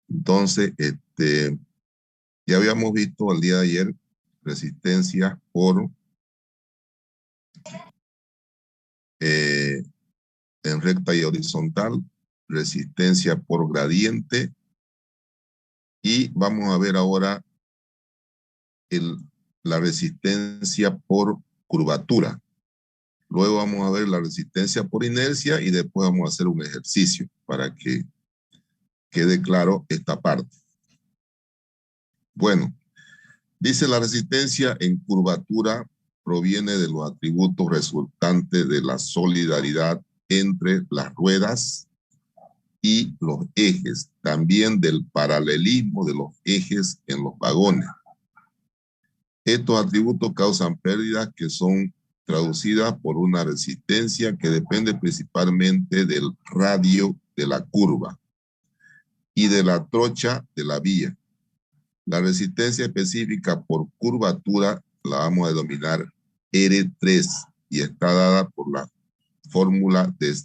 Entonces, ya habíamos visto el día de ayer resistencia por en recta y horizontal, resistencia por gradiente, y vamos a ver ahora la resistencia por curvatura. Luego vamos a ver la resistencia por inercia y después vamos a hacer un ejercicio para que quede claro esta parte. Bueno, dice la resistencia en curvatura proviene de los atributos resultantes de la solidaridad entre las ruedas y los ejes, también del paralelismo de los ejes en los vagones. Estos atributos causan pérdidas que son traducidas por una resistencia que depende principalmente del radio de la curva y de la trocha de la vía. La resistencia específica por curvatura la vamos a denominar R3 y está dada por la fórmula de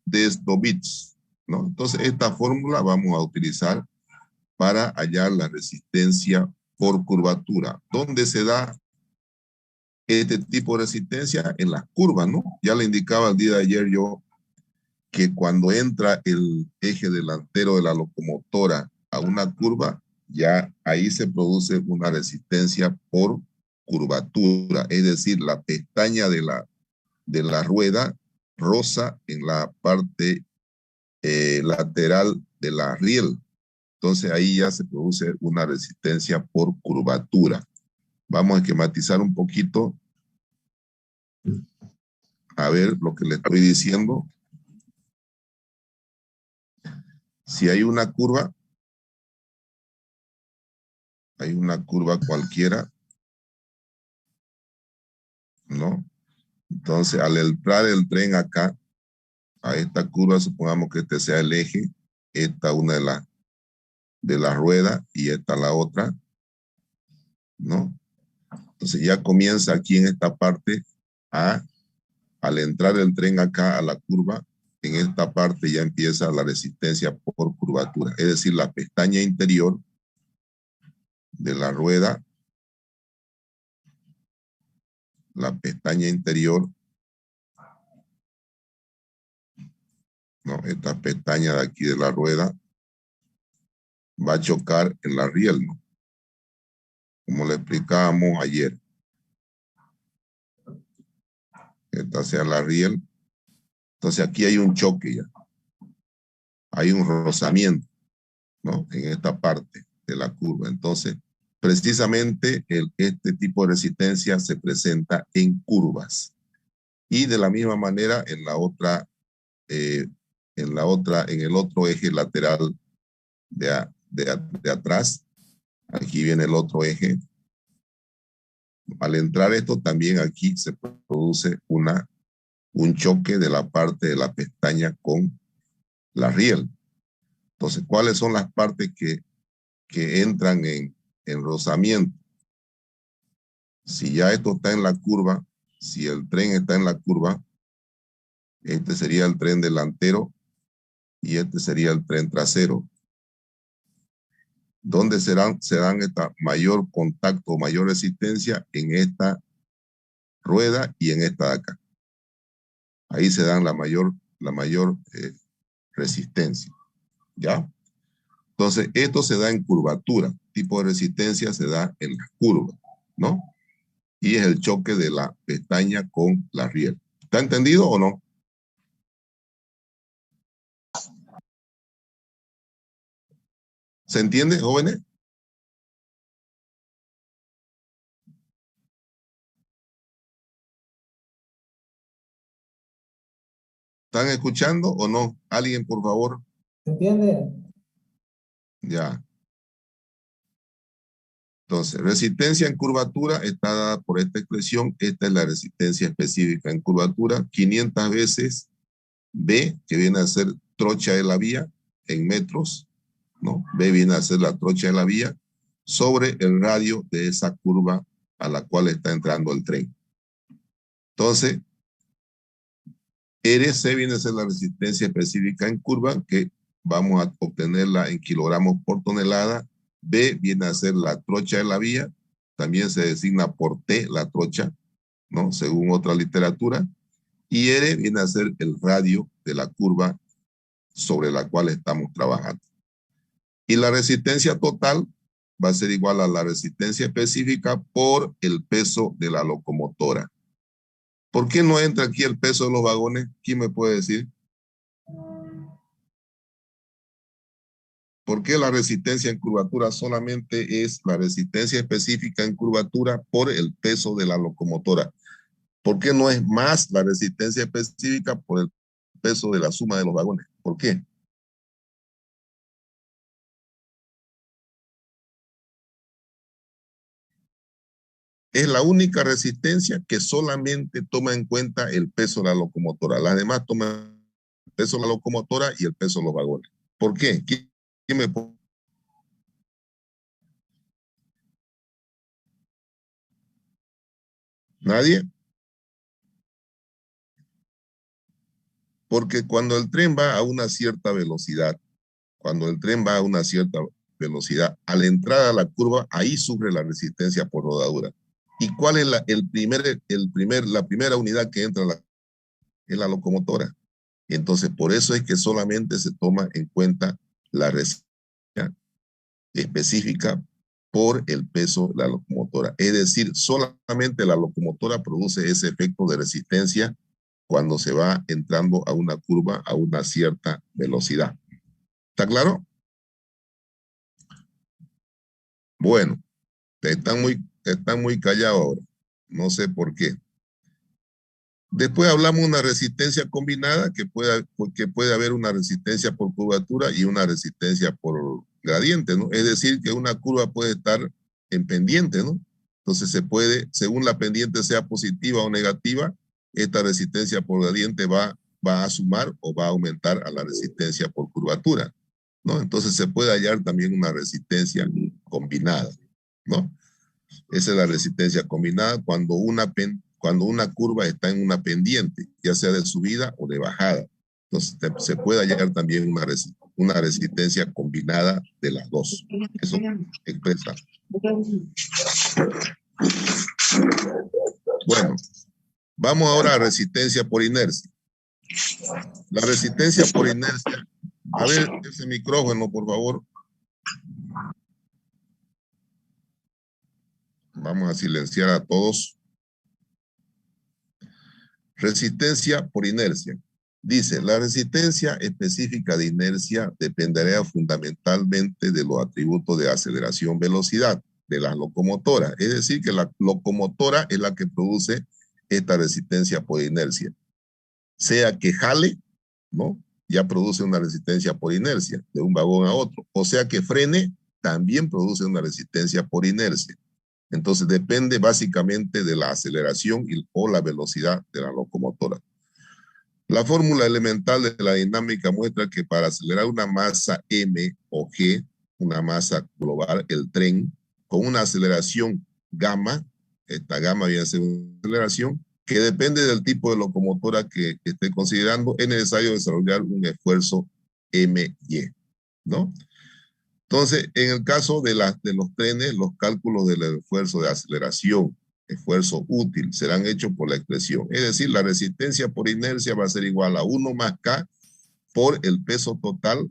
Desdovich, ¿no? Entonces, esta fórmula vamos a utilizar para hallar la resistencia por curvatura. ¿Dónde se da este tipo de resistencia? En las curvas, ¿no? Ya le indicaba el día de ayer yo que cuando entra el eje delantero de la locomotora a una curva, ya ahí se produce una resistencia por curvatura, es decir, la pestaña de la rueda roza en la parte lateral de la riel. Entonces ahí ya se produce una resistencia por curvatura. Vamos a esquematizar un poquito. A ver lo que le estoy diciendo. Si hay una curva cualquiera, ¿no? Entonces, al entrar el tren acá, a esta curva, supongamos que este sea el eje, esta una de las ruedas y esta la otra, ¿no? Entonces ya comienza aquí en esta parte al entrar el tren acá a la curva, en esta parte ya empieza la resistencia por curvatura, es decir, la pestaña interior de la rueda, ¿no? Esta pestaña de aquí de la rueda va a chocar en la riel, ¿no? Como le explicábamos ayer. Esta sea la riel. Entonces aquí hay un choque ya. Hay un rozamiento, ¿no? En esta parte de la curva. Entonces, precisamente este tipo de resistencia se presenta en curvas. Y de la misma manera en el otro eje lateral de atrás. Aquí viene el otro eje. Al entrar esto, también aquí se produce un choque de la parte de la pestaña con la riel. Entonces, ¿cuáles son las partes que entran en rozamiento? Si ya esto está en la curva, si el tren está en la curva, este sería el tren delantero y este sería el tren trasero. ¿Dónde se dan esta mayor contacto, mayor resistencia? En esta rueda y en esta de acá. Ahí se dan la mayor resistencia. ¿Ya? Entonces, esto se da en curvatura. Tipo de resistencia se da en las curvas, ¿no? Y es el choque de la pestaña con la riel. ¿Está entendido o no? ¿Se entiende, jóvenes? ¿Están escuchando o no? Alguien, por favor. ¿Se entiende? Ya. Entonces, resistencia en curvatura está dada por esta expresión. Esta es la resistencia específica en curvatura. 500 veces B, que viene a ser trocha de la vía en metros, ¿no? B viene a ser la trocha de la vía sobre el radio de esa curva a la cual está entrando el tren. Entonces, RC viene a ser la resistencia específica en curva, que vamos a obtenerla en kilogramos por tonelada. B viene a ser la trocha de la vía, también se designa por T la trocha, ¿no? Según otra literatura. Y R viene a ser el radio de la curva sobre la cual estamos trabajando. Y la resistencia total va a ser igual a la resistencia específica por el peso de la locomotora. ¿Por qué no entra aquí el peso de los vagones? ¿Quién me puede decir? ¿Por qué la resistencia en curvatura solamente es la resistencia específica en curvatura por el peso de la locomotora? ¿Por qué no es más la resistencia específica por el peso de la suma de los vagones? ¿Por qué? Es la única resistencia que solamente toma en cuenta el peso de la locomotora. Las demás toman el peso de la locomotora y el peso de los vagones. ¿Por qué? ¿Quién me pone? ¿Nadie? Porque cuando el tren va a una cierta velocidad, cuando el tren va a una cierta velocidad, al entrar a la curva, ahí sufre la resistencia por rodadura. ¿Y cuál es la primera unidad que entra en la locomotora? Entonces, por eso es que solamente se toma en cuenta la resistencia específica por el peso de la locomotora. Es decir, solamente la locomotora produce ese efecto de resistencia cuando se va entrando a una curva a una cierta velocidad. ¿Está claro? Bueno, están muy callados ahora. No sé por qué. Después hablamos de una resistencia combinada, que puede haber una resistencia por curvatura y una resistencia por gradiente, ¿no? Es decir, que una curva puede estar en pendiente, ¿no? Entonces se puede, según la pendiente sea positiva o negativa, esta resistencia por gradiente va a sumar o va a aumentar a la resistencia por curvatura, ¿no? Entonces se puede hallar también una resistencia combinada, ¿no? Esa es la resistencia combinada cuando una curva está en una pendiente, ya sea de subida o de bajada. Entonces se puede hallar también una resistencia combinada de las dos. Eso expresa. Bueno, vamos ahora a resistencia por inercia. La resistencia por inercia. A ver, ese micrófono, por favor. Vamos a silenciar a todos. Resistencia por inercia. Dice, la resistencia específica de inercia dependerá fundamentalmente de los atributos de aceleración-velocidad de las locomotoras. Es decir, que la locomotora es la que produce esta resistencia por inercia. Sea que jale, ¿no? Ya produce una resistencia por inercia de un vagón a otro. O sea que frene, también produce una resistencia por inercia. Entonces depende básicamente de la aceleración o la velocidad de la locomotora. La fórmula elemental de la dinámica muestra que para acelerar una masa M o G, una masa global, el tren, con una aceleración gamma, esta gamma viene a ser una aceleración, que depende del tipo de locomotora que esté considerando, es necesario desarrollar un esfuerzo MY, ¿no? Entonces, en el caso de los trenes, los cálculos del esfuerzo de aceleración, esfuerzo útil, serán hechos por la expresión. Es decir, la resistencia por inercia va a ser igual a 1 más K por el peso total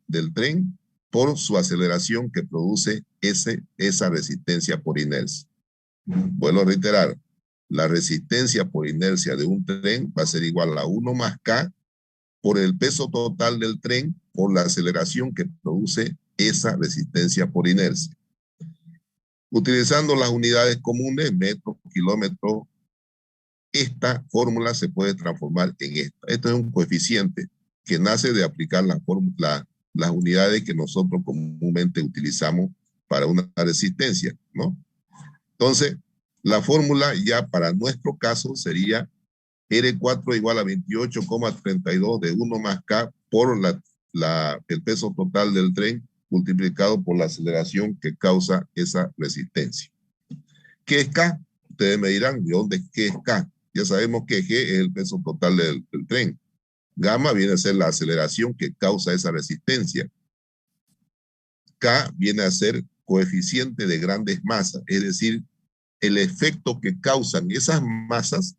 del tren por su aceleración que produce esa resistencia por inercia. Vuelvo a reiterar, la resistencia por inercia de un tren va a ser igual a 1 más K por el peso total del tren por la aceleración que produce esa resistencia por inercia. Utilizando las unidades comunes, metros, kilómetros, esta fórmula se puede transformar en esta. Esto es un coeficiente que nace de aplicar las unidades que nosotros comúnmente utilizamos para una resistencia, ¿no? Entonces, la fórmula ya para nuestro caso sería R4 igual a 28,32 de 1 más K por el peso total del tren multiplicado por la aceleración que causa esa resistencia. ¿Qué es K? Ustedes me dirán, ¿de dónde qué es K? Ya sabemos que G es el peso total del tren. Gamma viene a ser la aceleración que causa esa resistencia. K viene a ser coeficiente de grandes masas, es decir, el efecto que causan esas masas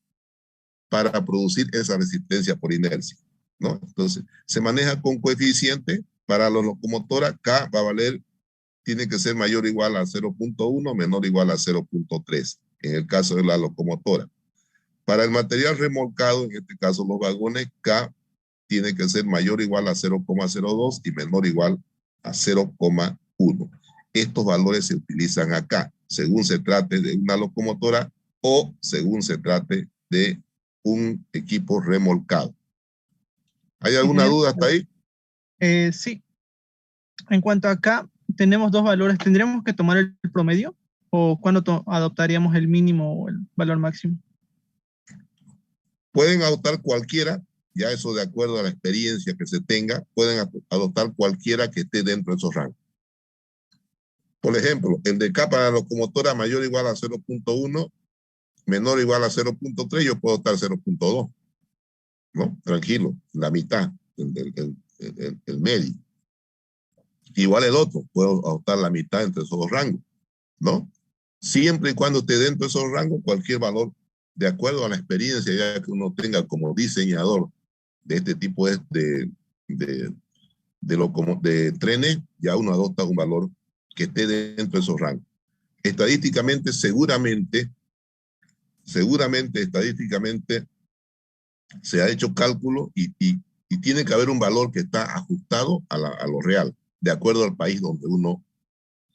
para producir esa resistencia por inercia, ¿no? Entonces, se maneja con coeficiente. Para la locomotora, K va a valer, tiene que ser mayor o igual a 0.1, menor o igual a 0.3, en el caso de la locomotora. Para el material remolcado, en este caso los vagones, K tiene que ser mayor o igual a 0.02 y menor o igual a 0.1. Estos valores se utilizan acá, según se trate de una locomotora o según se trate de un equipo remolcado. ¿Hay alguna duda hasta ahí? Sí. En cuanto a acá, tenemos dos valores. ¿Tendríamos que tomar el promedio? ¿O cuándo adoptaríamos el mínimo o el valor máximo? Pueden adoptar cualquiera, ya eso de acuerdo a la experiencia que se tenga, pueden adoptar cualquiera que esté dentro de esos rangos. Por ejemplo, el de K para la locomotora mayor o igual a 0.1, menor o igual a 0.3, yo puedo adoptar 0.2, ¿no? Tranquilo, la mitad, el medio. Igual el otro, puedo adoptar la mitad entre esos dos rangos, ¿no? Siempre y cuando esté dentro de esos rangos, cualquier valor, de acuerdo a la experiencia ya que uno tenga como diseñador de este tipo de trenes, ya uno adopta un valor que esté dentro de esos rangos. Estadísticamente, estadísticamente, se ha hecho cálculo y tiene que haber un valor que está ajustado a lo real, de acuerdo al país donde uno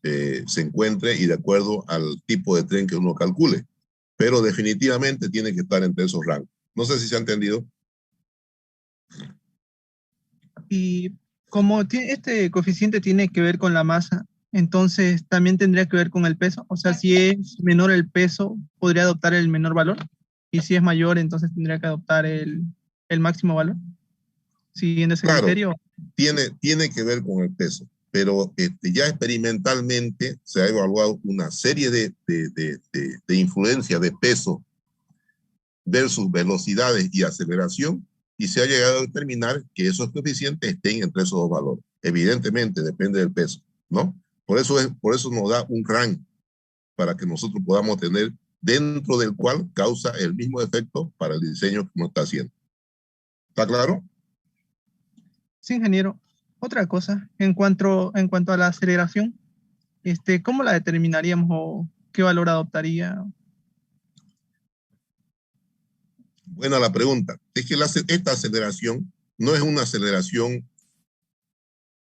se encuentre y de acuerdo al tipo de tren que uno calcule. Pero definitivamente tiene que estar entre esos rangos. No sé si se ha entendido. Y como este coeficiente tiene que ver con la masa, entonces también tendría que ver con el peso. O sea, si es menor el peso, podría adoptar el menor valor. Y si es mayor, entonces tendría que adoptar el máximo valor. Siguiendo ese Claro, criterio. tiene que ver con el peso, pero ya experimentalmente se ha evaluado una serie de influencias de peso versus velocidades y aceleración, y se ha llegado a determinar que esos coeficientes estén entre esos dos valores. Evidentemente, depende del peso, ¿no? Por eso nos da un rango para que nosotros podamos tener dentro del cual causa el mismo efecto para el diseño que uno está haciendo. ¿Está claro? Sí, ingeniero. Otra cosa, en cuanto a la aceleración, ¿cómo la determinaríamos o qué valor adoptaría? Buena la pregunta. Es que esta aceleración no es una aceleración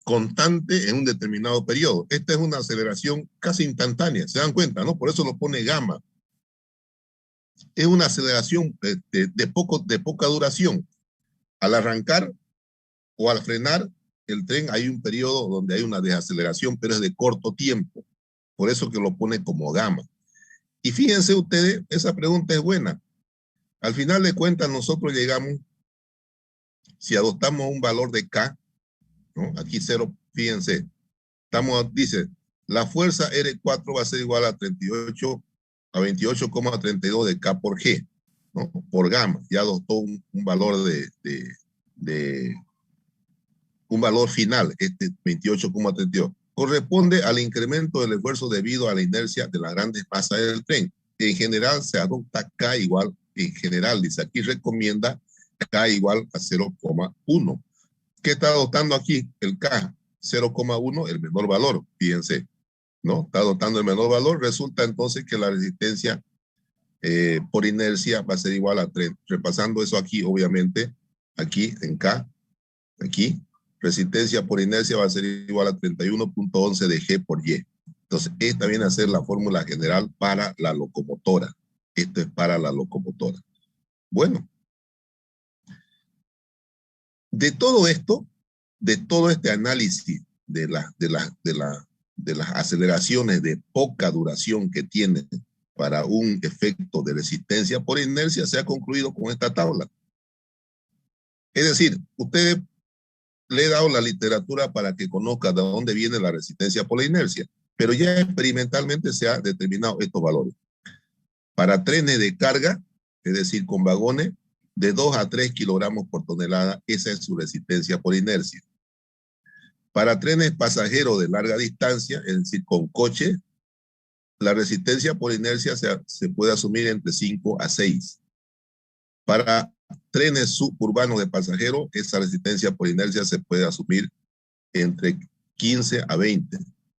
constante en un determinado periodo. Esta es una aceleración casi instantánea, ¿se dan cuenta, no? Por eso lo pone gamma. Es una aceleración de poca duración. Al arrancar o al frenar el tren hay un periodo donde hay una desaceleración, pero es de corto tiempo. Por eso que lo pone como gamma. Y fíjense ustedes, esa pregunta es buena. Al final de cuentas, nosotros llegamos, si adoptamos un valor de K, ¿no? Aquí cero, fíjense, dice, la fuerza R4 va a ser igual a 28,32 de K por G, ¿no? Por gamma. Ya adoptó un valor un valor final, 28,32. Corresponde al incremento del esfuerzo debido a la inercia de la grandes masas del tren. En general se adopta K igual, en general, dice aquí recomienda K igual a 0,1. ¿Qué está adoptando aquí? El K, 0,1, el menor valor, fíjense, ¿no? Está adoptando el menor valor, resulta entonces que la resistencia por inercia va a ser igual a 3. Repasando eso aquí, obviamente, aquí en K, aquí, resistencia por inercia va a ser igual a 31.11 de G por Y. Entonces, esta viene a ser la fórmula general para la locomotora. Esto es para la locomotora. Bueno, de todo esto, de todo este análisis de las aceleraciones de poca duración que tienen para un efecto de resistencia por inercia, se ha concluido con esta tabla. Es decir, usted le he dado la literatura para que conozca de dónde viene la resistencia por la inercia, pero ya experimentalmente se ha determinado estos valores. Para trenes de carga, es decir, con vagones, de 2 a 3 kilogramos por tonelada. Esa es su resistencia por inercia. Para trenes pasajeros de larga distancia, es decir, con coche, la resistencia por inercia se puede asumir entre 5 a 6. Para trenes suburbanos de pasajeros, esa resistencia por inercia se puede asumir entre 15 a 20.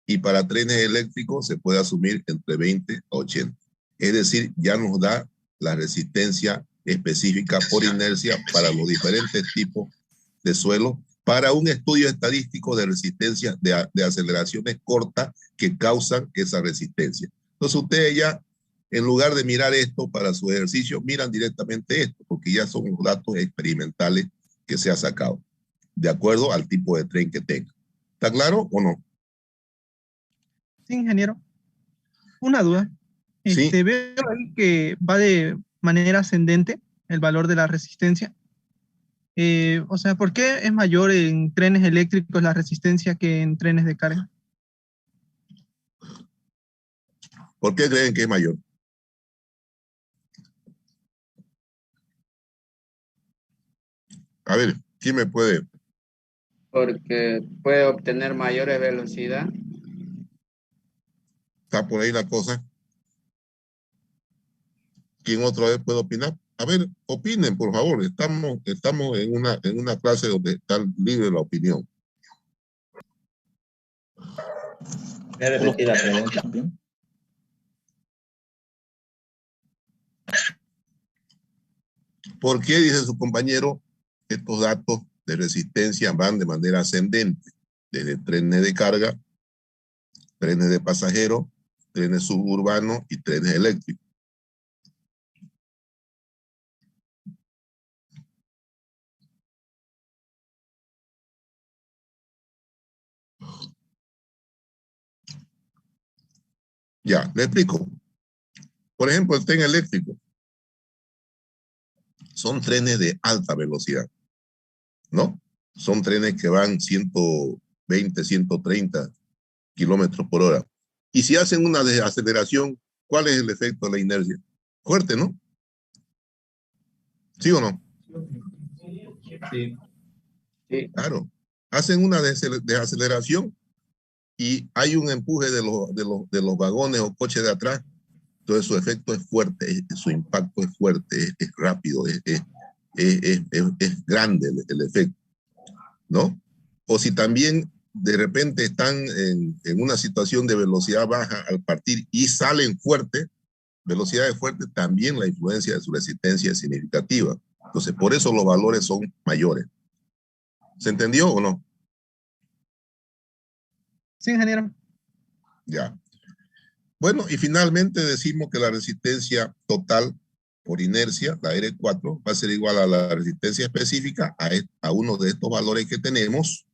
Y para trenes eléctricos se puede asumir entre 20 a 80. Es decir, ya nos da la resistencia específica por inercia para los diferentes tipos de suelo, para un estudio estadístico de resistencia de aceleraciones cortas que causan esa resistencia. Entonces ustedes ya, en lugar de mirar esto para su ejercicio, miran directamente esto, porque ya son los datos experimentales que se ha sacado, de acuerdo al tipo de tren que tenga. ¿Está claro o no? Sí, ingeniero. Una duda. Sí. Veo ahí que va de manera ascendente el valor de la resistencia. O sea, ¿por qué es mayor en trenes eléctricos la resistencia que en trenes de carga? ¿Por qué creen que es mayor? A ver, ¿quién me puede? Porque puede obtener mayores velocidad. ¿Está por ahí la cosa? ¿Quién otra vez puede opinar? A ver, opinen, por favor. Estamos en una clase donde está libre la opinión. ¿Me repetir la pregunta? ¿Por qué, dice su compañero, estos datos de resistencia van de manera ascendente? Desde trenes de carga, trenes de pasajeros, trenes suburbanos y trenes eléctricos. Ya, le explico. Por ejemplo, el tren eléctrico. Son trenes de alta velocidad, ¿no? Son trenes que van 120, 130 kilómetros por hora. Y si hacen una desaceleración, ¿cuál es el efecto de la inercia? Fuerte, ¿no? ¿Sí o no? Sí. Claro. Hacen una desaceleración y hay un empuje de los vagones o coches de atrás. Entonces su efecto es fuerte, su impacto es fuerte, es rápido, es grande el efecto, ¿no? O si también de repente están en una situación de velocidad baja al partir y salen fuerte, velocidades fuertes, también la influencia de su resistencia es significativa. Entonces, por eso los valores son mayores. ¿Se entendió o no? Sí, ingeniero. Ya. Bueno, y finalmente decimos que la resistencia total por inercia, la R4, va a ser igual a la resistencia específica a uno de estos valores que tenemos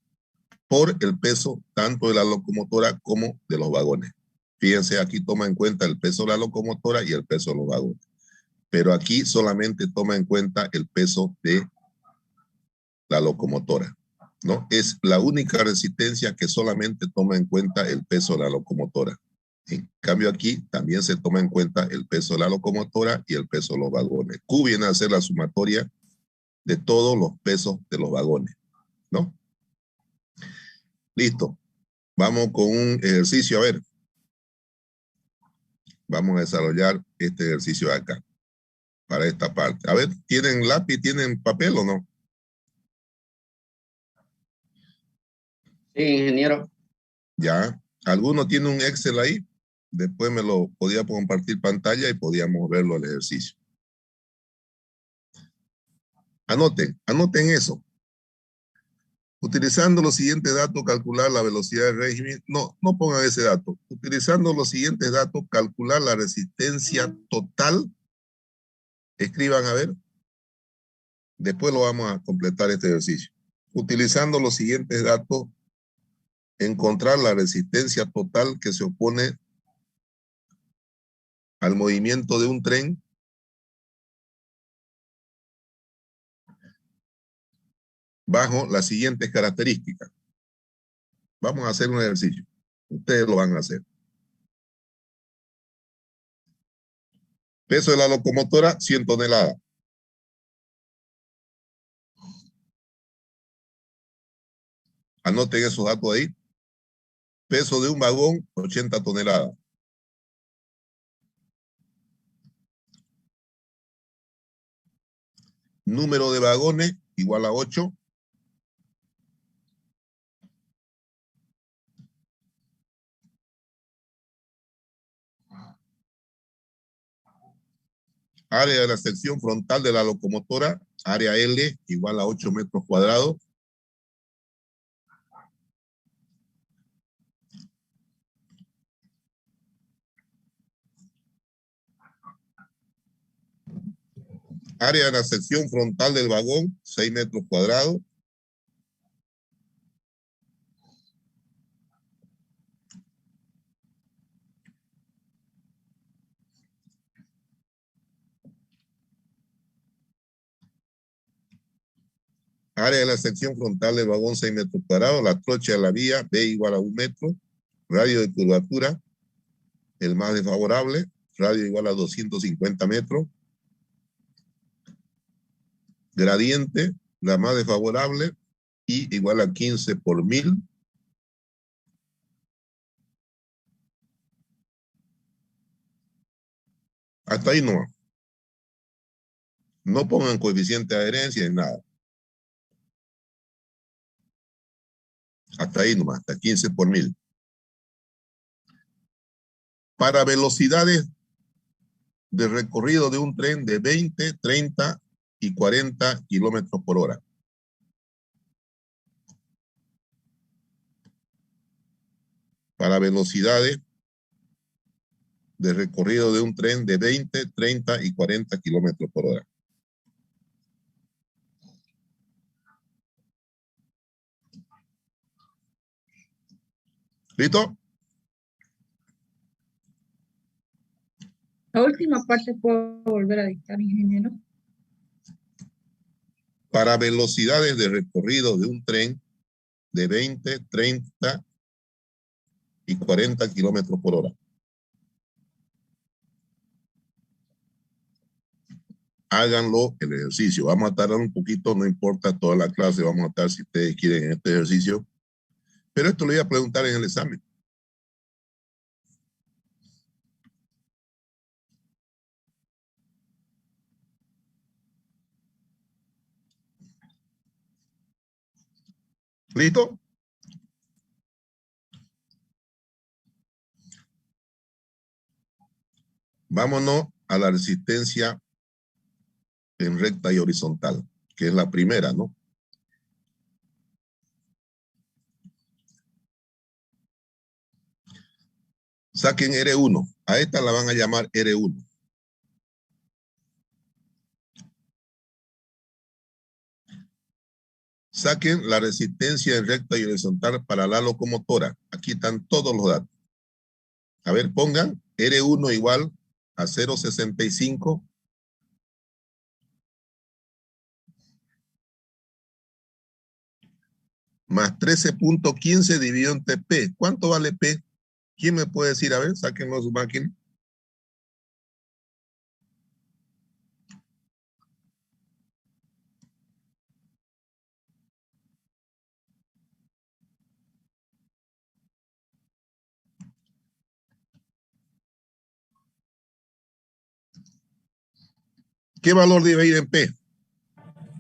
por el peso tanto de la locomotora como de los vagones. Fíjense, aquí toma en cuenta el peso de la locomotora y el peso de los vagones. Pero aquí solamente toma en cuenta el peso de la locomotora, ¿no? Es la única resistencia que solamente toma en cuenta el peso de la locomotora. En cambio aquí también se toma en cuenta el peso de la locomotora y el peso de los vagones. Q viene a ser la sumatoria de todos los pesos de los vagones, ¿no? Listo. Vamos con un ejercicio, a ver. Vamos a desarrollar este ejercicio de acá, para esta parte. A ver, ¿tienen lápiz, tienen papel o no? Sí, ingeniero. Ya. ¿Alguno tiene un Excel ahí? Después me lo podía compartir pantalla y podíamos verlo el ejercicio. Anoten eso. Utilizando los siguientes datos, calcular la velocidad del régimen. No pongan ese dato. Utilizando los siguientes datos, calcular la resistencia total. Escriban a ver. Después lo vamos a completar este ejercicio. Utilizando los siguientes datos, encontrar la resistencia total que se opone al movimiento de un tren bajo las siguientes características. Vamos a hacer un ejercicio. Ustedes lo van a hacer. Peso de la locomotora, 100 toneladas. Anoten esos datos ahí. Peso de un vagón, 80 toneladas. Número de vagones, igual a 8. Área de la sección frontal de la locomotora, área L, igual a 8 metros cuadrados. Área de la sección frontal del vagón, 6 metros cuadrados. Área de la sección frontal del vagón, 6 metros cuadrados. La trocha de la vía, B igual a 1 metro. Radio de curvatura, el más desfavorable. Radio igual a 250 metros. Gradiente, la más desfavorable, y igual a 15 por 1000. Hasta ahí no. No pongan coeficiente de adherencia ni nada. Hasta ahí nomás, hasta 15 por 1000. Para velocidades de recorrido de un tren de 20, 30 y 40 kilómetros por hora. Para velocidades de recorrido de un tren de 20, 30 y 40 kilómetros por hora. ¿Listo? La última parte puedo volver a dictar, ingeniero. Para velocidades de recorrido de un tren de 20, 30 y 40 kilómetros por hora. Háganlo el ejercicio. Vamos a tardar un poquito, no importa toda la clase, vamos a estar si ustedes quieren en este ejercicio. Pero esto lo voy a preguntar en el examen. ¿Listo? Vámonos a la resistencia en recta y horizontal, que es la primera, ¿no? Saquen R1. A esta la van a llamar R1. Saquen la resistencia en recta y horizontal para la locomotora. Aquí están todos los datos. A ver, pongan R1 igual a 0,65 más 13.15 dividido entre P. ¿Cuánto vale P? ¿Quién me puede decir? A ver, sáquenlo su máquina. ¿Qué valor debe ir en P?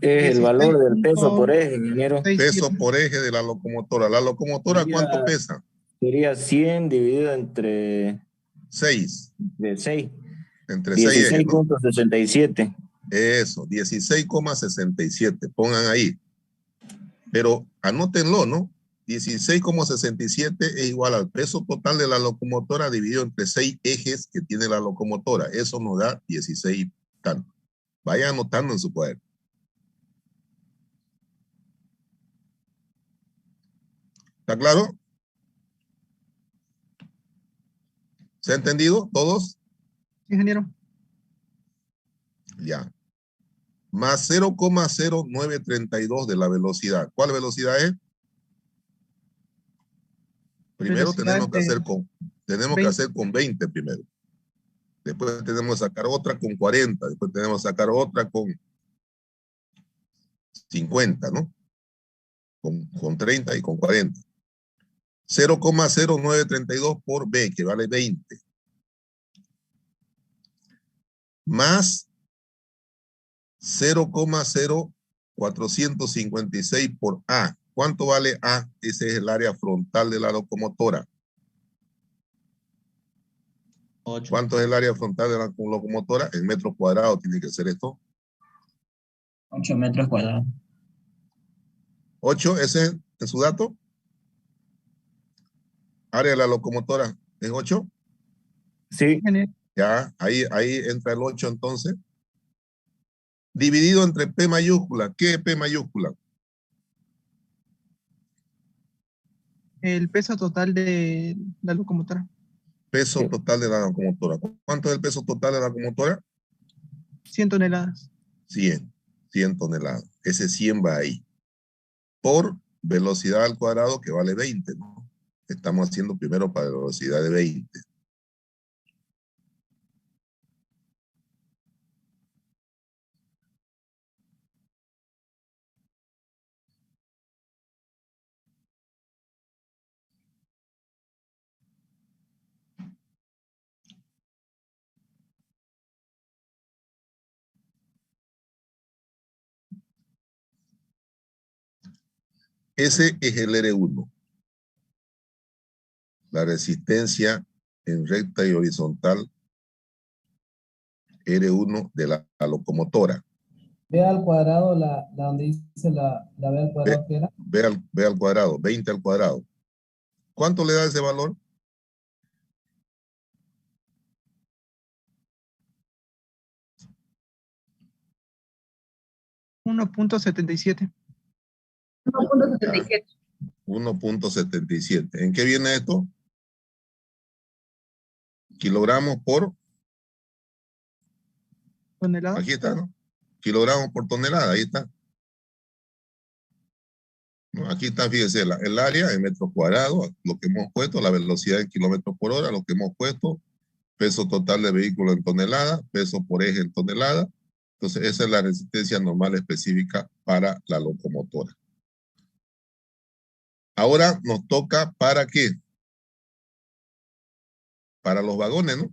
Es el valor del peso por eje, ingeniero. Peso por eje de la locomotora. ¿La locomotora cuánto pesa? Sería 100 dividido entre 6. de 6. Entre 6 ejes, ¿no? 16.67. Eso, 16,67. Pongan ahí. Pero anótenlo, ¿no? 16,67 es igual al peso total de la locomotora dividido entre 6 ejes que tiene la locomotora. Eso nos da 16 tanto. Vayan anotando en su cuaderno. ¿Está claro? ¿Se ha entendido todos? Ingeniero. Ya. Más 0,0932 de la velocidad. ¿Cuál velocidad es? Primero tenemos que hacer con 20 primero. Después tenemos que sacar otra con 40. Después tenemos que sacar otra con 50, ¿no? con 30 y con 40. 0,0932 por B, que vale 20. Más 0,0456 por A. ¿Cuánto vale A? Ese es el área frontal de la locomotora. 8. ¿Cuánto es el área frontal de la locomotora? En metros cuadrados tiene que ser esto. 8 metros cuadrados. 8, ese es su dato. Área de la locomotora es 8. Sí, Ya, ahí entra el 8 entonces. Dividido entre P mayúscula. ¿Qué es P mayúscula? El peso total de la locomotora. Peso total de la locomotora. ¿Cuánto es el peso total de la locomotora? 100 toneladas. 100 toneladas. Ese 100 va ahí. Por velocidad al cuadrado que vale 20, ¿no? Estamos haciendo primero para velocidad de 20. Ese es el R1. La resistencia en recta y horizontal R1 de la locomotora. B al cuadrado, la donde dice la B al cuadrado, ¿qué era? B al cuadrado, 20 al cuadrado. ¿Cuánto le da ese valor? 1.77. 1.77. 1.77. ¿En qué viene esto? Kilogramos por... ¿Tonelada? Aquí está, ¿no? Kilogramos por tonelada, ahí está. ¿No? Aquí está, fíjese, el área en metros cuadrados, lo que hemos puesto, la velocidad en kilómetros por hora, lo que hemos puesto, peso total de vehículo en tonelada, peso por eje en tonelada. Entonces, esa es la resistencia normal específica para la locomotora. Ahora nos toca ¿para qué? Para los vagones, ¿no?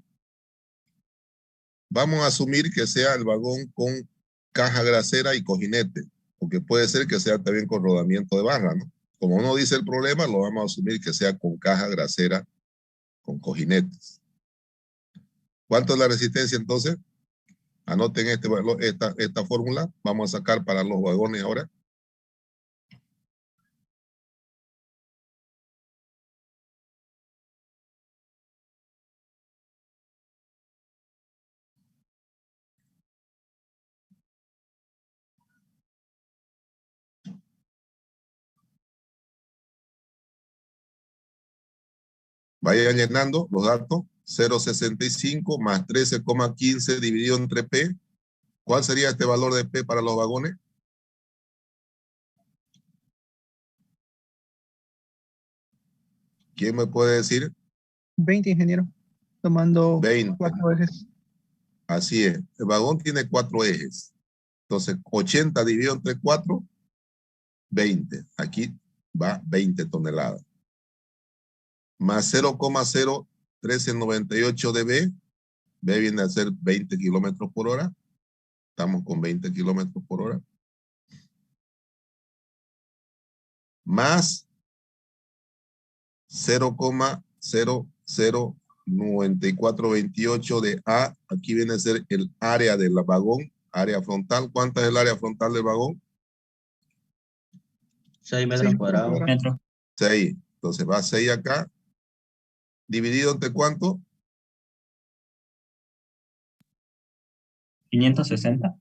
Vamos a asumir que sea el vagón con caja grasera y cojinete, porque puede ser que sea también con rodamiento de barra, ¿no? Como no dice el problema, lo vamos a asumir que sea con caja grasera con cojinetes. ¿Cuánto es la resistencia entonces? Anoten esta fórmula. Vamos a sacar para los vagones ahora. Vayan llenando los datos. 0,65 más 13,15 dividido entre P. ¿Cuál sería este valor de P para los vagones? ¿Quién me puede decir? 20, ingeniero. Tomando 20. 4 ejes. Así es. El vagón tiene 4 ejes. Entonces, 80 dividido entre 4, 20. Aquí va 20 toneladas. Más 0,01398 de B. B viene a ser 20 kilómetros por hora. Estamos con 20 kilómetros por hora. Más 0,009428 de A. Aquí viene a ser el área del vagón, área frontal. ¿Cuánta es el área frontal del vagón? 6 metros 6 cuadrados. metros. 6. Entonces va 6 acá. ¿Dividido entre cuánto? 560.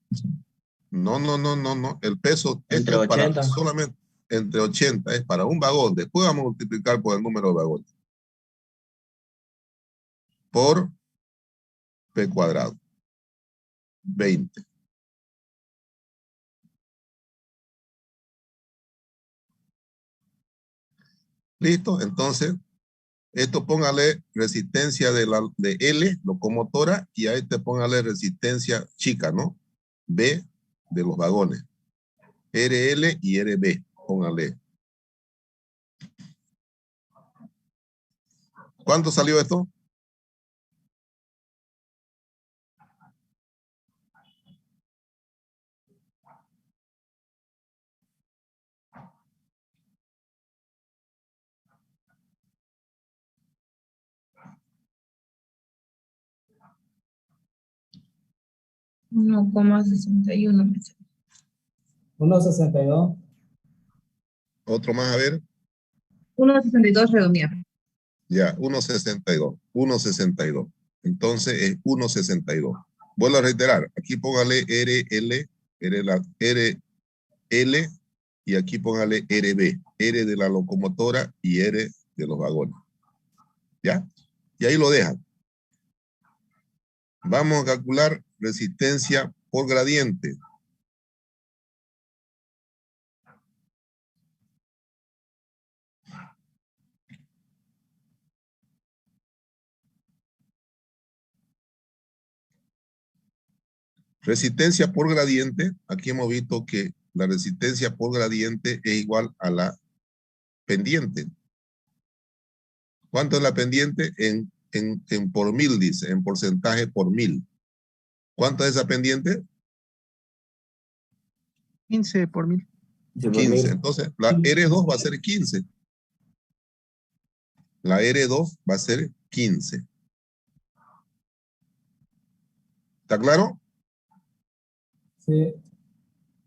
No. El peso Entre esto es para 80. solamente entre 80. Es para un vagón. Después vamos a multiplicar por el número de vagones. Por P cuadrado. 20. ¿Listo? Entonces, esto póngale resistencia de L, locomotora, y a este póngale resistencia chica, ¿no? B de los vagones. RL y RB, póngale. ¿Cuánto salió esto? Uno coma 61 me sale. 1.62. Otro más, a ver. 1,62 redondear. Ya, 1.62. 1.62. Entonces es 1.62. Vuelvo a reiterar. Aquí póngale RL, RL, y aquí póngale RB. R de la locomotora y R de los vagones. ¿Ya? Y ahí lo dejan. Vamos a calcular resistencia por gradiente. Resistencia por gradiente, aquí hemos visto que la resistencia por gradiente es igual a la pendiente. ¿Cuánto es la pendiente? En por mil, dice, en porcentaje por mil. ¿Cuánto es esa pendiente? 15 por 1000. 15. Entonces, la R2 va a ser 15. La R2 va a ser 15. ¿Está claro? Sí.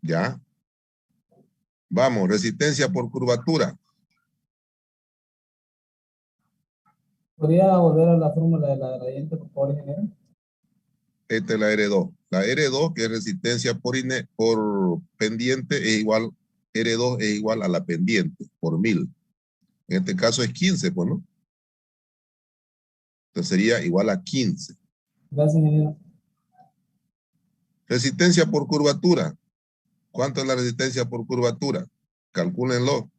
Ya. Vamos, resistencia por curvatura. ¿Podría volver a la fórmula de la gradiente, por favor, ingeniero? Esta es la R2. La R2, que es resistencia por pendiente, es igual, R2 es igual a la pendiente, por 1000. En este caso es 15, pues, ¿no? Entonces sería igual a 15. Gracias, ingeniero. Resistencia por curvatura. ¿Cuánto es la resistencia por curvatura? Calcúlenlo.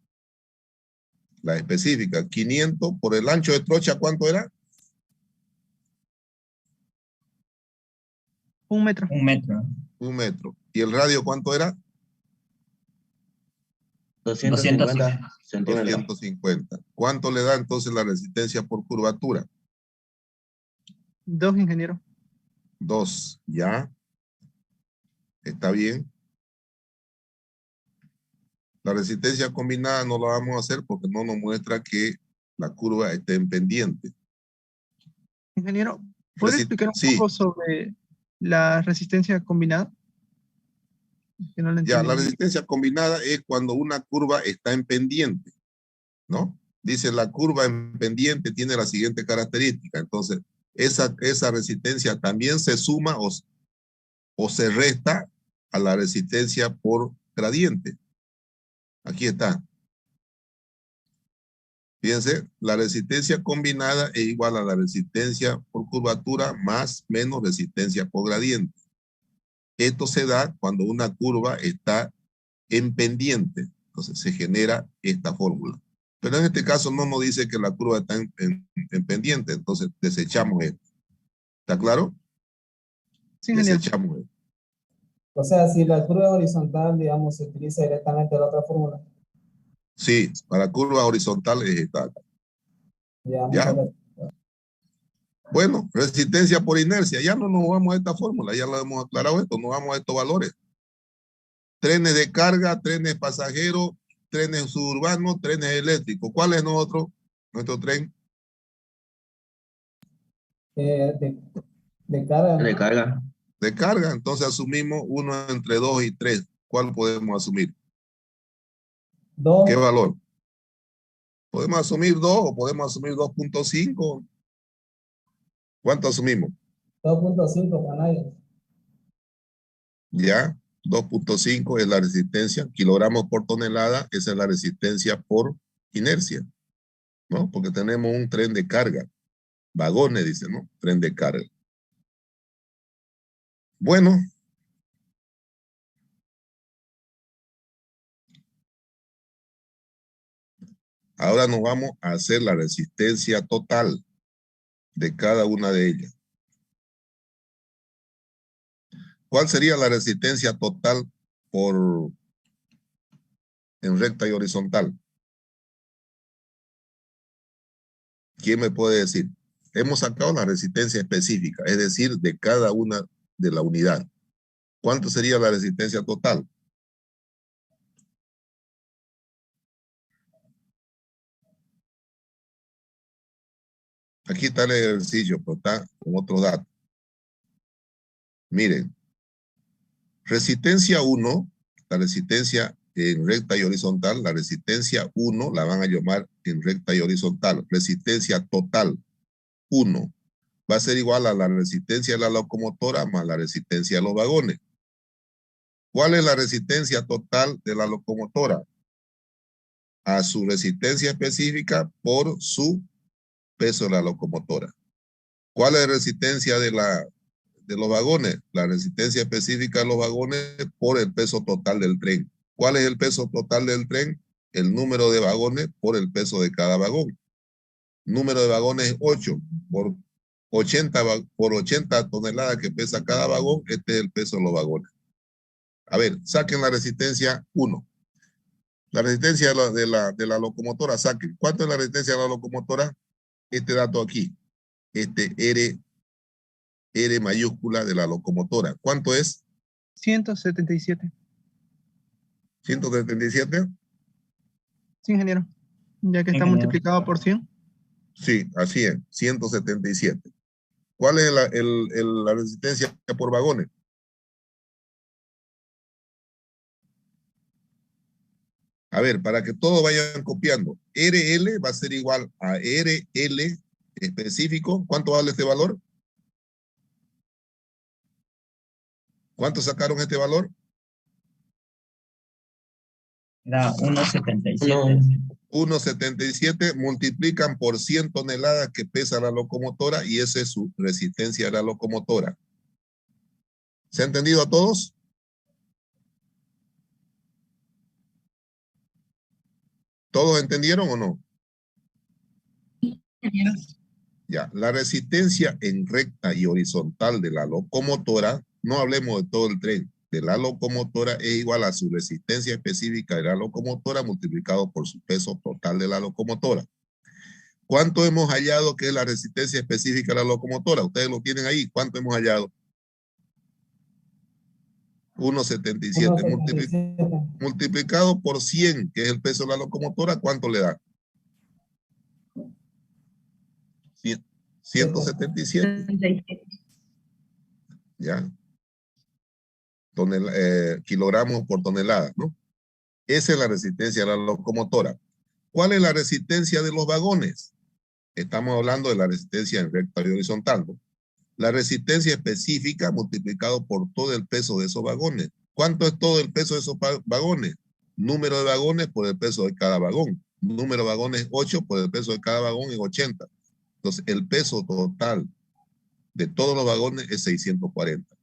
La específica, 500 por el ancho de trocha, ¿cuánto era? 1 metro. 1 metro. 1 metro. ¿Y el radio cuánto era? 250 centímetros. 250. ¿Cuánto le da entonces la resistencia por curvatura? 2, ingeniero. 2. ¿Ya? ¿Está bien? La resistencia combinada no la vamos a hacer porque no nos muestra que la curva esté en pendiente. Ingeniero, ¿puede explicar un Sí. poco sobre la resistencia combinada? Que no la Ya, entendí la bien. resistencia combinada es cuando una curva está en pendiente, ¿no? Dice la curva en pendiente tiene la siguiente característica. Entonces, esa resistencia también se suma o se resta a la resistencia por gradiente. Aquí está. Fíjense, la resistencia combinada es igual a la resistencia por curvatura más menos resistencia por gradiente. Esto se da cuando una curva está en pendiente. Entonces se genera esta fórmula. Pero en este caso no nos dice que la curva está en pendiente, entonces desechamos esto. ¿Está claro? Sí, ingeniero. Desechamos esto. O sea, si la curva es horizontal, digamos, se utiliza directamente la otra fórmula. Sí, para curva horizontal es esta. Ya, ¿Ya? muchas gracias. Bueno, resistencia por inercia. Ya no nos vamos a esta fórmula, ya lo hemos aclarado esto, no vamos a estos valores. Trenes de carga, trenes pasajeros, trenes suburbanos, trenes eléctricos. ¿Cuál es nuestro tren? De carga. De carga. De carga. Entonces asumimos uno entre 2 y 3. ¿Cuál podemos asumir? 2. ¿Qué valor? ¿Podemos asumir 2 o podemos asumir 2.5? ¿Cuánto asumimos? 2.5 canales. Ya, 2.5 es la resistencia, kilogramos por tonelada, esa es la resistencia por inercia, ¿no? Porque tenemos un tren de carga, vagones, dice, ¿no? Tren de carga. Bueno. Ahora nos vamos a hacer la resistencia total de cada una de ellas. ¿Cuál sería la resistencia total en recta y horizontal? ¿Quién me puede decir? Hemos sacado la resistencia específica, es decir, de cada una de la unidad. ¿Cuánto sería la resistencia total? Aquí está el ejercicio, pero está con otros datos. Miren, resistencia 1, la resistencia en recta y horizontal, la resistencia 1 la van a llamar en recta y horizontal. Resistencia total 1 va a ser igual a la resistencia de la locomotora más la resistencia de los vagones. ¿Cuál es la resistencia total de la locomotora? A su resistencia específica por su peso de la locomotora. ¿Cuál es la resistencia de los vagones? La resistencia específica de los vagones por el peso total del tren. ¿Cuál es el peso total del tren? El número de vagones por el peso de cada vagón. Número de vagones 8 por 80 toneladas que pesa cada vagón. Este es el peso de los vagones. A ver, saquen la resistencia 1. La resistencia de la locomotora, saquen. ¿Cuánto es la resistencia de la locomotora? Este dato aquí. Este R mayúscula de la locomotora. ¿Cuánto es? 177. 177. Sí, ingeniero. Ya que está Ingeniero. multiplicado por 100. Sí, así es, 177. ¿Cuál es la resistencia por vagones? A ver, para que todos vayan copiando. RL va a ser igual a RL específico. ¿Cuánto vale este valor? ¿Cuánto sacaron este valor? Era 1.77. 1.77 multiplican por 100 toneladas que pesa la locomotora y esa es su resistencia de la locomotora. ¿Se ha entendido a todos? ¿Todos entendieron o no? Ingeniero. Ya, la resistencia en recta y horizontal de la locomotora, no hablemos de todo el tren, de la locomotora es igual a su resistencia específica de la locomotora multiplicado por su peso total de la locomotora. ¿Cuánto hemos hallado que es la resistencia específica de la locomotora? Ustedes lo tienen ahí. ¿Cuánto hemos hallado? 1.77. 1.77. Multiplicado por 100, que es el peso de la locomotora, ¿cuánto le da? 177. 77. ¿Ya? Kilogramos por tonelada, ¿no? Esa es la resistencia de la locomotora. ¿Cuál es la resistencia de los vagones? Estamos hablando de la resistencia en recta y horizontal, ¿no? La resistencia específica multiplicado por todo el peso de esos vagones. ¿Cuánto es todo el peso de esos vagones? Número de vagones por el peso de cada vagón. Número de vagones 8 por el peso de cada vagón es 80. Entonces, el peso total de todos los vagones es 640.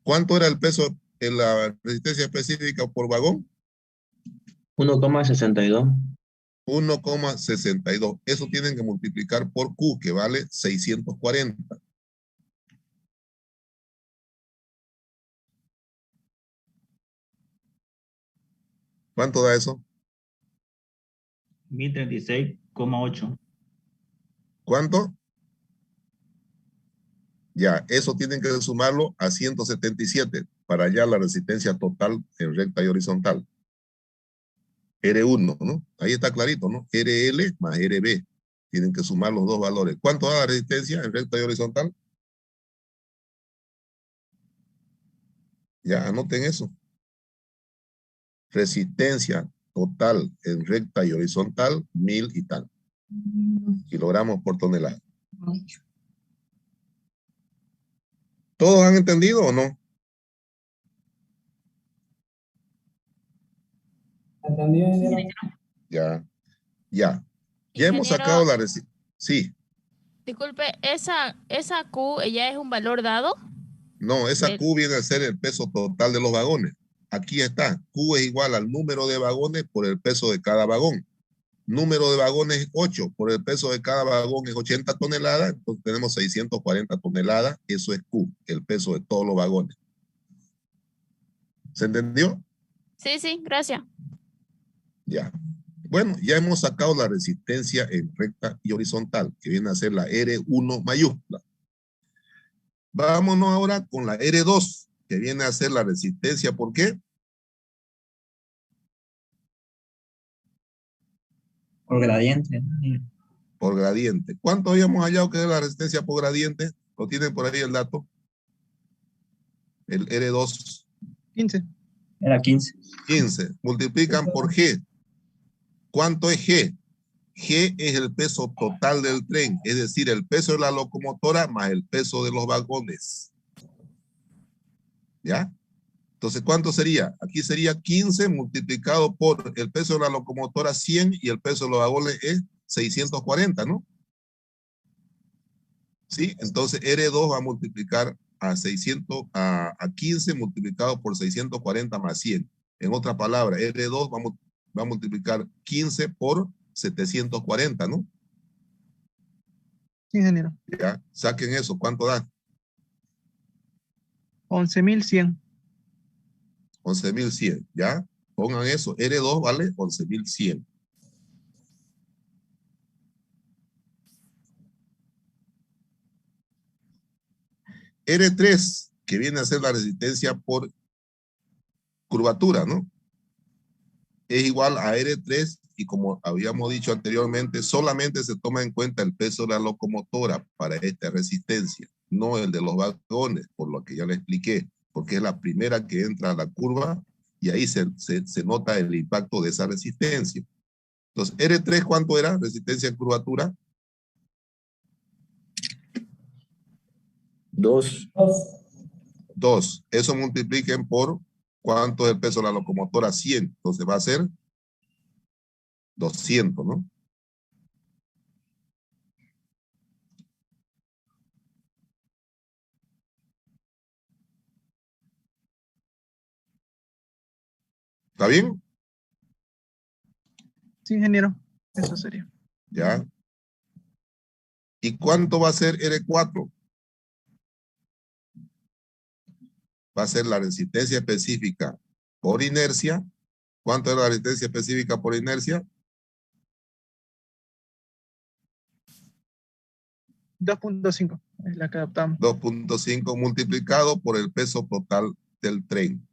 ¿Cuánto era el peso en la resistencia específica por vagón? 1,62. 1,62. Eso tienen que multiplicar por Q, que vale 640. ¿Cuánto da eso? 1036,8. ¿Cuánto? Ya, eso tienen que sumarlo a 177 para hallar la resistencia total en recta y horizontal. R1, ¿no? Ahí está clarito, ¿no? RL más RB. Tienen que sumar los dos valores. ¿Cuánto da la resistencia en recta y horizontal? Ya, anoten eso. Resistencia total en recta y horizontal, 1000 y tal. Kilogramos por tonelada. ¿Todos han entendido o no? ¿Entendido, ingeniero? Ya, ya. Ya hemos Ingeniero, sacado la resistencia. Sí, disculpe, ¿esa Q ya es un valor dado? no, esa De- Q viene a ser el peso total de los vagones. Aquí está. Q es igual al número de vagones por el peso de cada vagón. Número de vagones es 8, por el peso de cada vagón es 80 toneladas, entonces tenemos 640 toneladas, eso es Q, el peso de todos los vagones. ¿Se entendió? Sí, gracias. Ya. Bueno, ya hemos sacado la resistencia en recta y horizontal, que viene a ser la R1 mayúscula. Vámonos ahora con la R2, que viene a ser la resistencia, ¿por qué? Por gradiente. Por gradiente. ¿Cuánto habíamos hallado que es la resistencia por gradiente? ¿Lo tienen por ahí el dato? El R2. 15. Era 15. 15. Multiplican por G. ¿Cuánto es G? G es el peso total del tren, es decir, el peso de la locomotora más el peso de los vagones. ¿Ya? Entonces, ¿cuánto sería? Aquí sería 15 multiplicado por el peso de la locomotora 100 y el peso de los vagones es 640, ¿no? ¿Sí? Entonces, R2 va a multiplicar a 15 multiplicado por 640 más 100. En otra palabra, R2 va a multiplicar 15 por 740, ¿no? Sí, ingeniero. Ya, saquen eso, ¿cuánto da? 11.100. 11.100, ¿ya? Pongan eso, R2 vale 11.100. R3, que viene a ser la resistencia por curvatura, ¿no? Es igual a R3 y como habíamos dicho anteriormente, solamente se toma en cuenta el peso de la locomotora para esta resistencia, no el de los vagones, por lo que ya le expliqué, porque es la primera que entra a la curva y ahí se nota el impacto de esa resistencia. Entonces, R3, ¿cuánto era? Resistencia en curvatura. 2. 2. Eso multipliquen por ¿cuánto es el peso de la locomotora? 100. Entonces va a ser 200, ¿no? ¿Está bien? Sí, ingeniero. Eso sería. ¿Ya? ¿Y cuánto va a ser R4? Va a ser la resistencia específica por inercia. ¿Cuánto es la resistencia específica por inercia? 2.5 es la que adoptamos. 2.5 multiplicado por el peso total del tren.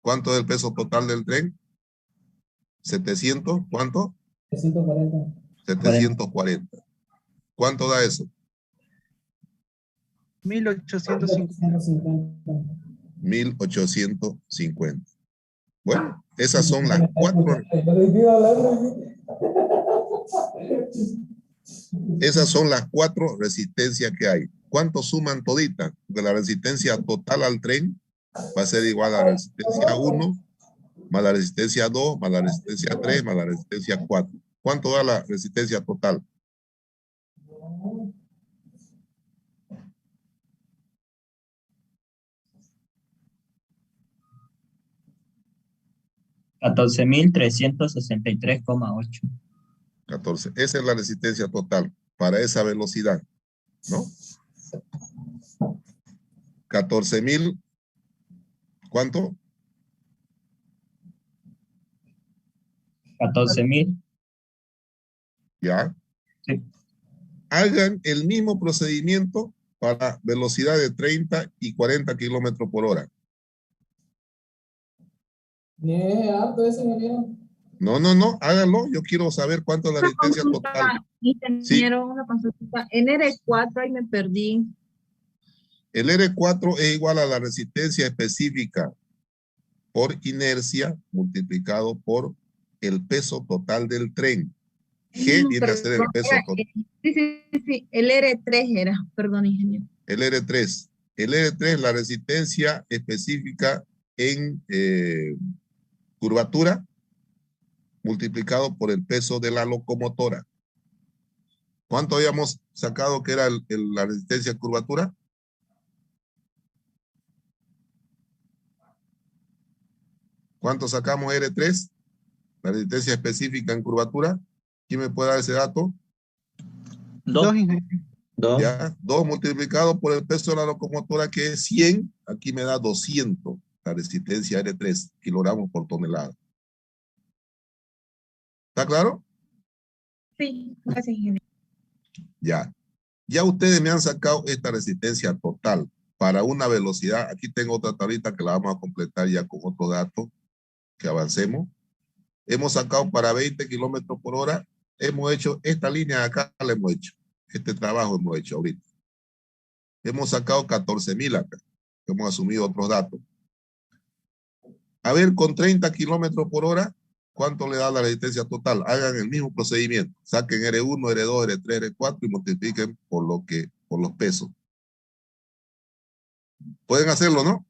¿Cuánto es el peso total del tren? 700, ¿cuánto? 740. 740. ¿Cuánto da eso? 1850. 1850. Bueno, esas son las cuatro. Esas son las 4 resistencias que hay. ¿Cuánto suman toditas? De la resistencia total al tren va a ser igual a la resistencia 1, más la resistencia 2, más la resistencia 3, más la resistencia 4. ¿Cuánto da la resistencia total? $14,363,8. 14. Esa es la resistencia total para esa velocidad, ¿no? 14.000, ¿cuánto? 14,000. Ya. Sí. Hagan el mismo procedimiento para velocidad de 30 y 40 kilómetros por hora. ¿Es alto ese, ingeniero? No, háganlo. Yo quiero saber cuánto es la resistencia total. Ingeniero, una consulta. En R4 ahí me perdí. El R4 es igual a la resistencia específica por inercia multiplicado por el peso total del tren. G viene a ser el peso total. Sí. El R3 era. Perdón, ingeniero. El R3. El R3 es la resistencia específica en curvatura multiplicado por el peso de la locomotora. ¿Cuánto habíamos sacado que era la resistencia en curvatura? ¿Cuánto sacamos R3? La resistencia específica en curvatura. ¿Quién me puede dar ese dato? 2, ingeniero. 2. Ya, 2 multiplicado por el peso de la locomotora, que es 100. Aquí me da 200, la resistencia R3, kilogramos por tonelada. ¿Está claro? Sí, gracias, ingeniero. Ya. Ya ustedes me han sacado esta resistencia total para una velocidad. Aquí tengo otra tablita que la vamos a completar ya con otro dato que avancemos. Hemos sacado para 20 kilómetros por hora. Hemos hecho esta línea de acá, la hemos hecho. Este trabajo hemos hecho ahorita. Hemos sacado 14,000 acá. Hemos asumido otros datos. A ver, con 30 kilómetros por hora, ¿cuánto le da la resistencia total? Hagan el mismo procedimiento. Saquen R1, R2, R3, R4 y multipliquen por los pesos. Pueden hacerlo, ¿no?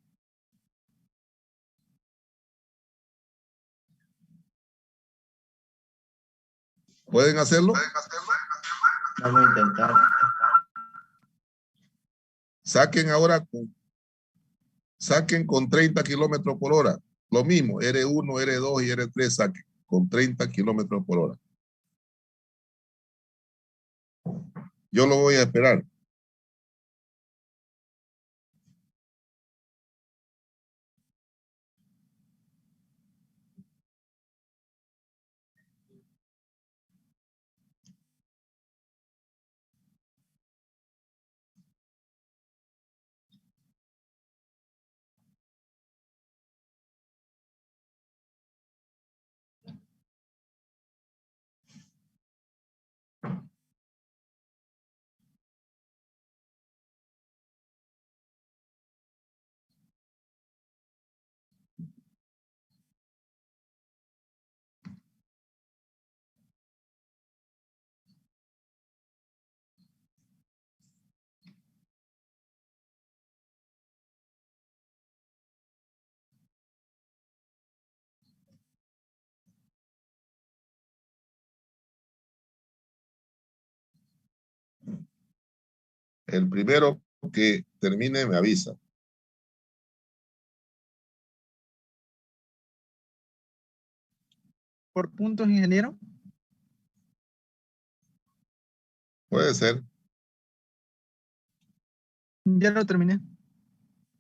¿Pueden hacerlo? Vamos a intentar. Saquen con 30 kilómetros por hora. Lo mismo, R1, R2 y R3 saquen con 30 kilómetros por hora. Yo lo voy a esperar. El primero que termine me avisa. Por puntos, ingeniero. Puede ser. Ya lo terminé.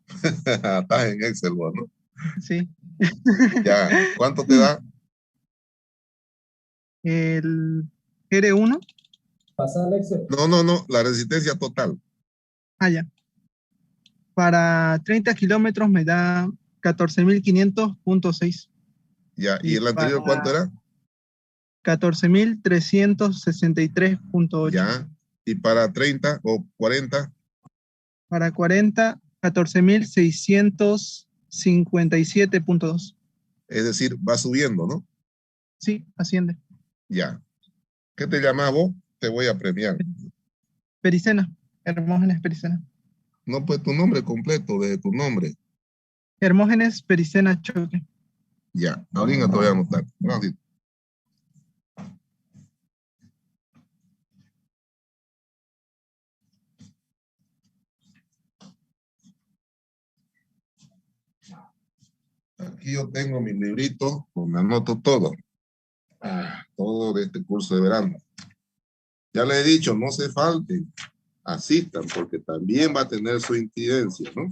Estás en Excel, vos, ¿no? Sí. Ya. ¿Cuánto te da? El R1. Pasar el Excel. No. La resistencia total. Ya. Para 30 kilómetros me da 14.500.6. Ya. ¿Y Y el anterior para cuánto era? 14.363.8. Ya. ¿Y para 30 o 40? Para 40, 14.657.2. Es decir, va subiendo, ¿no? Sí, asciende. Ya. ¿Qué te llamas vos? Te voy a premiar. Pericena. Hermógenes Pericena. No, pues tu nombre completo, de tu nombre. Hermógenes Pericena Choque. Ya. Ahorita te voy a anotar. Gracias. Aquí yo tengo mi librito donde anoto todo. Todo de este curso de verano. Ya le he dicho, no se falten, asistan, porque también va a tener su incidencia, ¿no?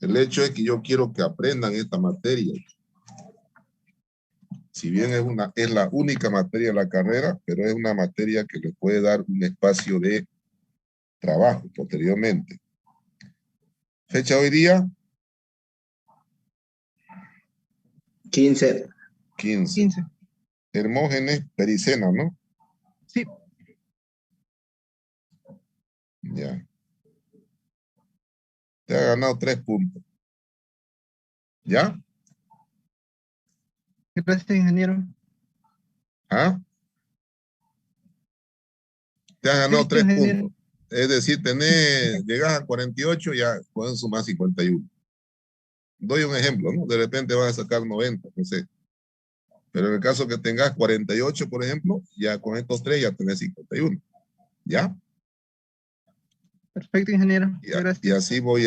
El hecho es que yo quiero que aprendan esta materia. Si bien es la única materia de la carrera, pero es una materia que les puede dar un espacio de trabajo posteriormente. Fecha hoy día, 15. 15. Hermógenes Pericena, ¿no? Sí. Ya. Te ha ganado 3 puntos. ¿Ya? Gracias, ingeniero. ¿Ah? Te has ganado Sí, 3 ingeniero. puntos. Es decir, llegas a 48, ya pueden sumar 51. Doy un ejemplo, ¿no? De repente vas a sacar 90, no sé. Pero en el caso que tengas 48, por ejemplo, ya con estos 3 ya tenés 51. ¿Ya? Perfecto, ingeniero. Y Gracias. así voy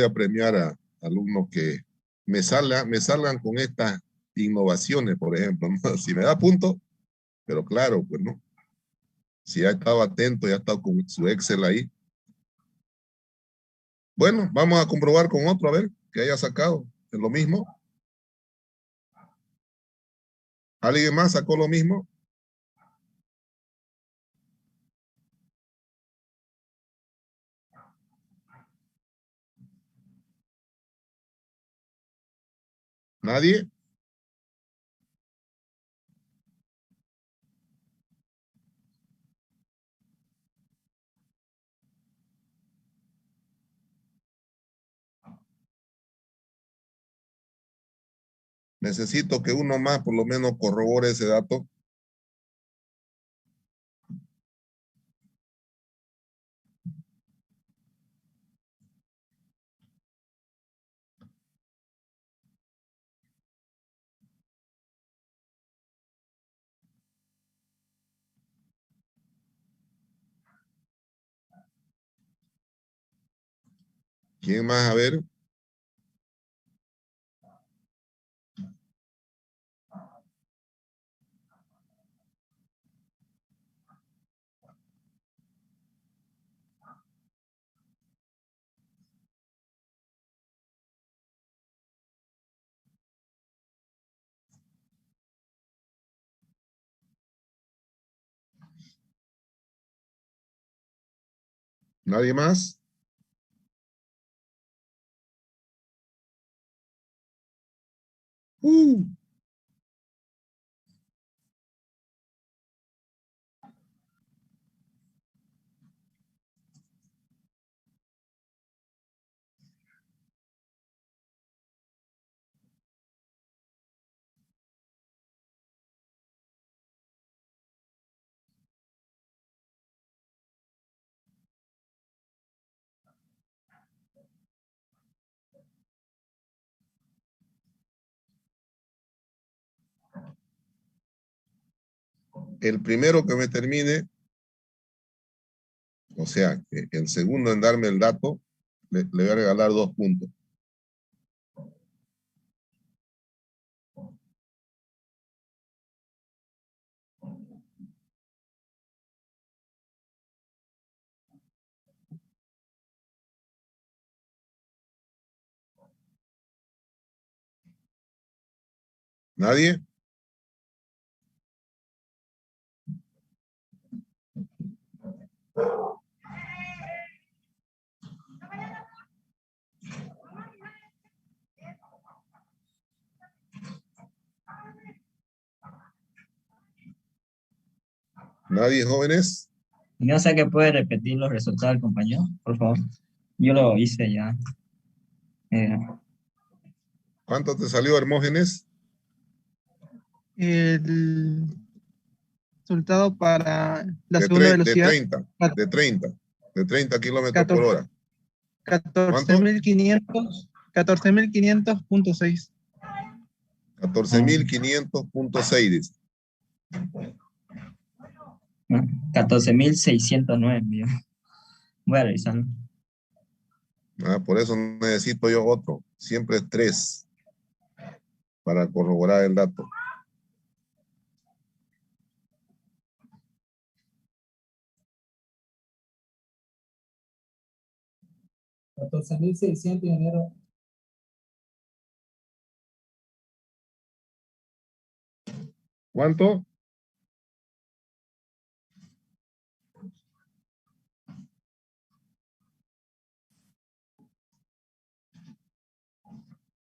a premiar a alumnos que me salgan con estas innovaciones, por ejemplo, ¿no? Si me da puntos, pero claro, pues no. Si ha estado atento, ya ha estado con su Excel ahí. Bueno, vamos a comprobar con otro, a ver, que haya sacado. Es lo mismo. ¿Alguien más sacó lo mismo? ¿Nadie? Necesito que uno más por lo menos corrobore ese dato. ¿Quién más? A ver. ¿Nadie más? Uh, el primero que me termine, o sea, que el segundo en darme el dato, le voy a regalar 2 puntos. ¿Nadie? ¿Nadie, jóvenes? No sé que puede repetir los resultados del compañero, por favor. Yo lo hice ya. ¿Cuánto te salió, Hermógenes? El resultado para la De, segunda de velocidad, 30, de 30 kilómetros por hora. 14.500, 14.500.6. 14.500.6, dice. 14.609, mío. Voy a revisar. Por eso necesito yo otro. Siempre 3 para corroborar el dato. $14,600, ingeniero. ¿Cuánto?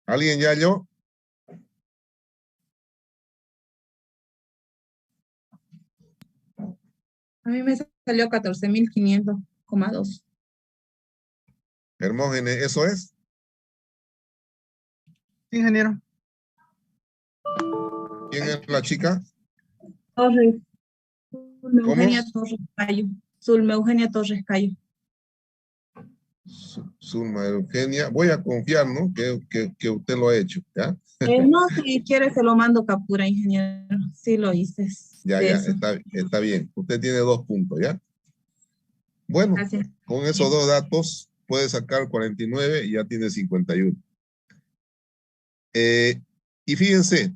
¿Alguien ya yo? A mí me salió 14.500,2. Hermógenes, ¿eso es? Sí, ingeniero. ¿Quién es la chica? Torres. Zulma ¿Cómo? Eugenia Torres Cayo. Zulma Eugenia Torres Cayo. Zulma Eugenia. Voy a confiar, ¿no? Que usted lo ha hecho, ¿ya? No, si quiere se lo mando captura, ingeniero. Sí lo hice. Ya, de ya, eso. está bien. Usted tiene 2 puntos, ¿ya? Bueno, Gracias. con esos 2 datos puede sacar 49 y ya tiene 51. Y fíjense,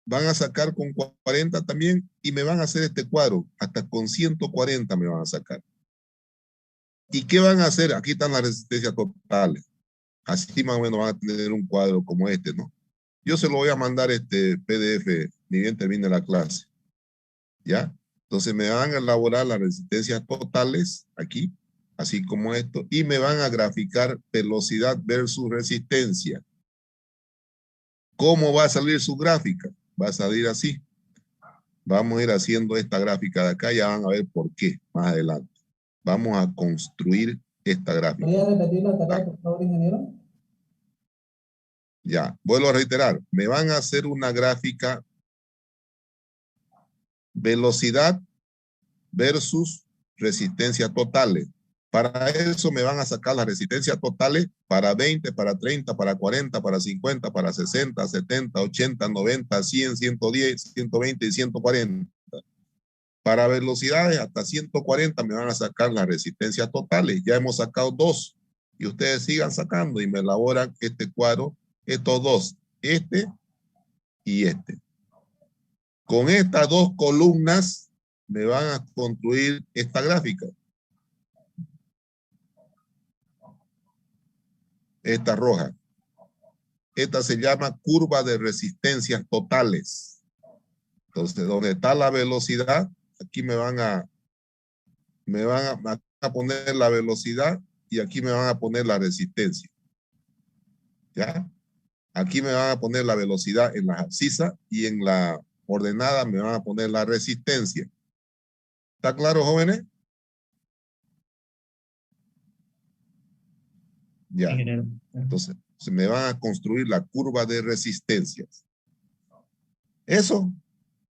van a sacar con 40 también y me van a hacer este cuadro. Hasta con 140 me van a sacar. ¿Y qué van a hacer? Aquí están las resistencias totales. Así más o menos van a tener un cuadro como este, ¿no? Yo se lo voy a mandar este PDF ni bien termine la clase. ¿Ya? Entonces me van a elaborar las resistencias totales aquí, así como esto, y me van a graficar velocidad versus resistencia. ¿Cómo va a salir su gráfica? Va a salir así. Vamos a ir haciendo esta gráfica de acá, ya van a ver por qué más adelante. Vamos a construir esta gráfica. ¿Podría repetir la tarea, por favor, ingeniero? Ya, vuelvo a reiterar. Me van a hacer una gráfica velocidad versus resistencia totales. Para eso me van a sacar las resistencias totales para 20, para 30, para 40, para 50, para 60, 70, 80, 90, 100, 110, 120 y 140. Para velocidades hasta 140 me van a sacar las resistencias totales. Ya hemos sacado 2 y ustedes sigan sacando y me elaboran este cuadro, estos 2, este y este. Con estas 2 columnas me van a construir esta gráfica. Esta roja. Esta se llama curva de resistencias totales. Entonces, donde está la velocidad, aquí me van a poner la velocidad y aquí me van a poner la resistencia. ¿Ya? Aquí me van a poner la velocidad en la abscisa y en la ordenada me van a poner la resistencia. ¿Está claro, jóvenes? Ya. Entonces, se me van a construir la curva de resistencias. Eso.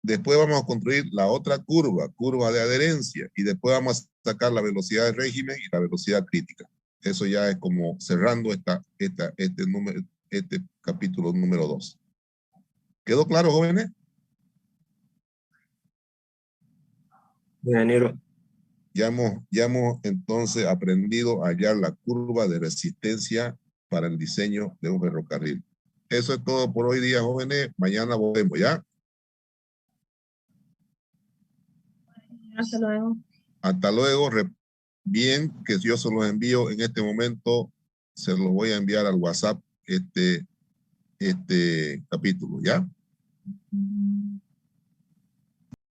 Después vamos a construir la otra curva de adherencia, y después vamos a sacar la velocidad de régimen y la velocidad crítica. Eso ya es como cerrando este capítulo número 2. ¿Quedó claro, jóvenes? Ingeniero. Ya hemos entonces aprendido a hallar la curva de resistencia para el diseño de un ferrocarril. Eso es todo por hoy día, jóvenes. Mañana volvemos, ¿ya? Hasta luego. Hasta luego. Bien, que yo se los envío en este momento, se los voy a enviar al WhatsApp este capítulo, ¿ya?